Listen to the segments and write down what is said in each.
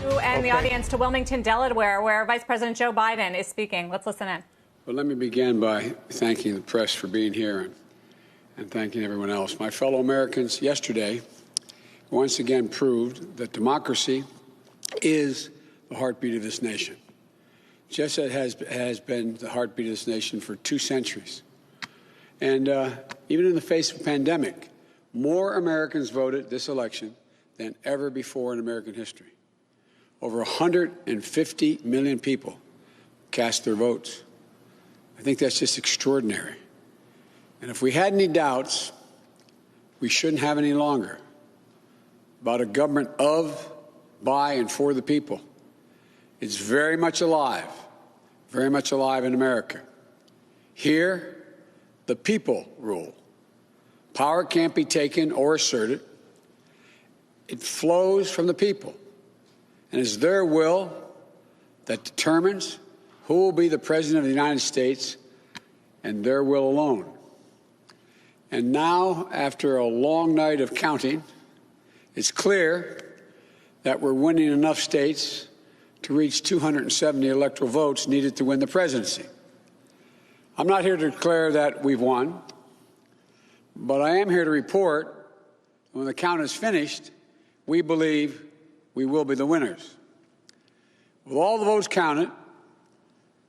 And the audience to Wilmington, Delaware, where Vice President Joe Biden is speaking. Let's listen in. Well, let me begin by thanking the press for being here and thanking everyone else. My fellow Americans, yesterday once again proved that democracy is the heartbeat of this nation, just as it has been the heartbeat of this nation for 2 centuries. And even in the face of a pandemic, more Americans voted this election than ever before in American history. Over 150 million people cast their votes. I think that's just extraordinary. And if we had any doubts, we shouldn't have any longer about a government of, by, and for the people. It's very much alive in America. Here, the people rule. Power can't be taken or asserted. It flows from the people. And it's their will that determines who will be the President of the United States, and their will alone. And now, after a long night of counting, it's clear that we're winning enough states to reach 270 electoral votes needed to win the presidency. I'm not here to declare that we've won, but I am here to report when the count is finished, we believe we will be the winners. With all the votes counted,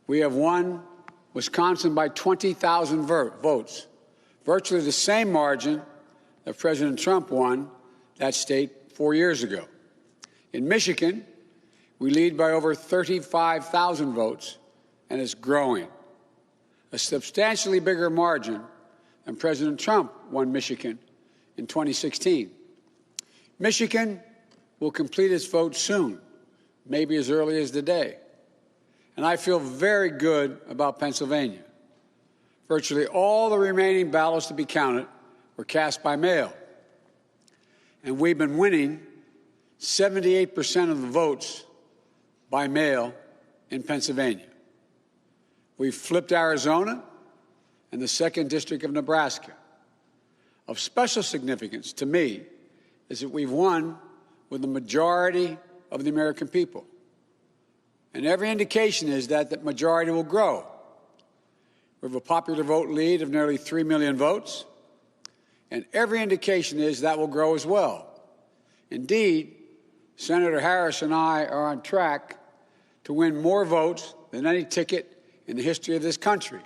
we have won Wisconsin by 20,000 votes, virtually the same margin that President Trump won that state 4 years ago. In Michigan, we lead by over 35,000 votes, and it's growing. A substantially bigger margin than President Trump won Michigan in 2016. Michigan will complete its vote soon, maybe as early as today. And I feel very good about Pennsylvania. Virtually all the remaining ballots to be counted were cast by mail. And we've been winning 78% of the votes by mail in Pennsylvania. We've flipped Arizona and the 2nd District of Nebraska. Of special significance to me is that we've won with the majority of the American people. And every indication is that that majority will grow. We have a popular vote lead of nearly 3 million votes, and every indication is that will grow as well. Indeed, Senator Harris and I are on track to win more votes than any ticket in the history of this country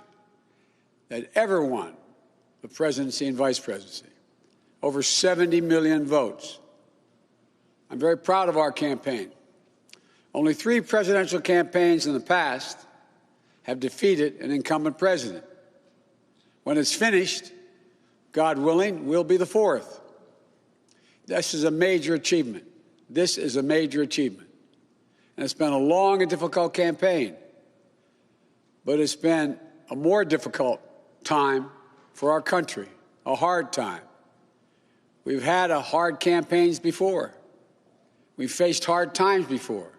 that ever won the presidency and vice presidency. Over 70 million votes. I'm very proud of our campaign. Only 3 presidential campaigns in the past have defeated an incumbent president. When it's finished, God willing, we'll be the 4th. This is a major achievement. This is a major achievement. And it's been a long and difficult campaign. But it's been a more difficult time for our country, a hard time. We've had hard campaigns before. We've faced hard times before.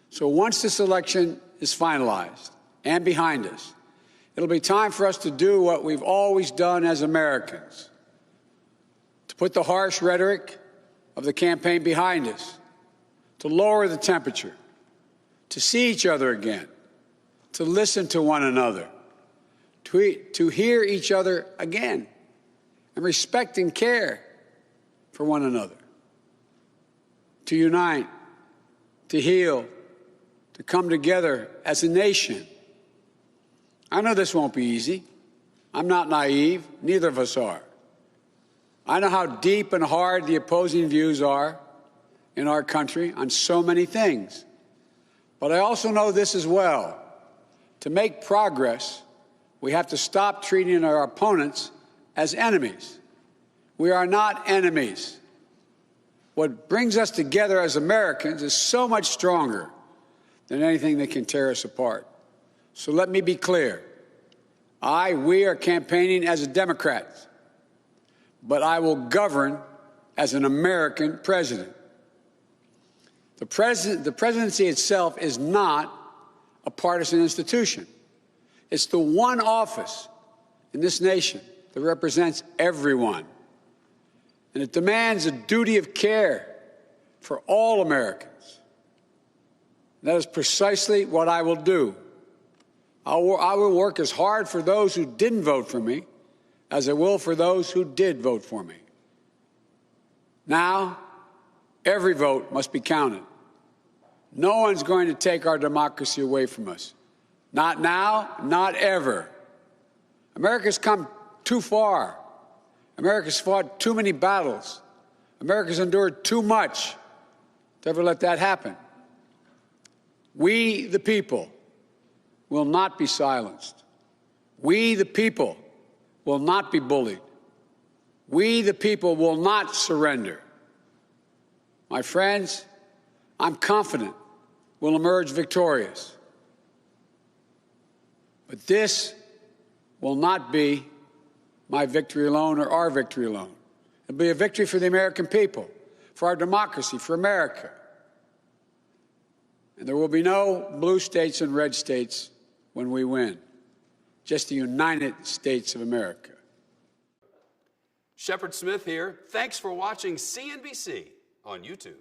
So once this election is finalized and behind us, it'll be time for us to do what we've always done as Americans, to put the harsh rhetoric of the campaign behind us, to lower the temperature, to see each other again, to listen to one another, to hear each other again, and respect and care for one another, to unite, to heal, to come together as a nation. I know this won't be easy. I'm not naive. Neither of us are. I know how deep and hard the opposing views are in our country on so many things. But I also know this as well. To make progress, we have to stop treating our opponents as enemies. We are not enemies. What brings us together as Americans is so much stronger than anything that can tear us apart. So let me be clear. We are campaigning as a Democrat, but I will govern as an American president. The presidency itself is not a partisan institution. It's the one office in this nation that represents everyone. And it demands a duty of care for all Americans. That is precisely what I will do. I will work as hard for those who didn't vote for me as I will for those who did vote for me. Now, every vote must be counted. No one's going to take our democracy away from us. Not now, not ever. America's come too far. America's fought too many battles. America's endured too much to ever let that happen. We, the people, will not be silenced. We, the people, will not be bullied. We, the people, will not surrender. My friends, I'm confident we'll emerge victorious. But this will not be my victory alone or our victory alone. It'll be a victory for the American people, for our democracy, for America. And there will be no blue states and red states when we win, just the United States of America. Shepard Smith here. Thanks for watching CNBC on YouTube.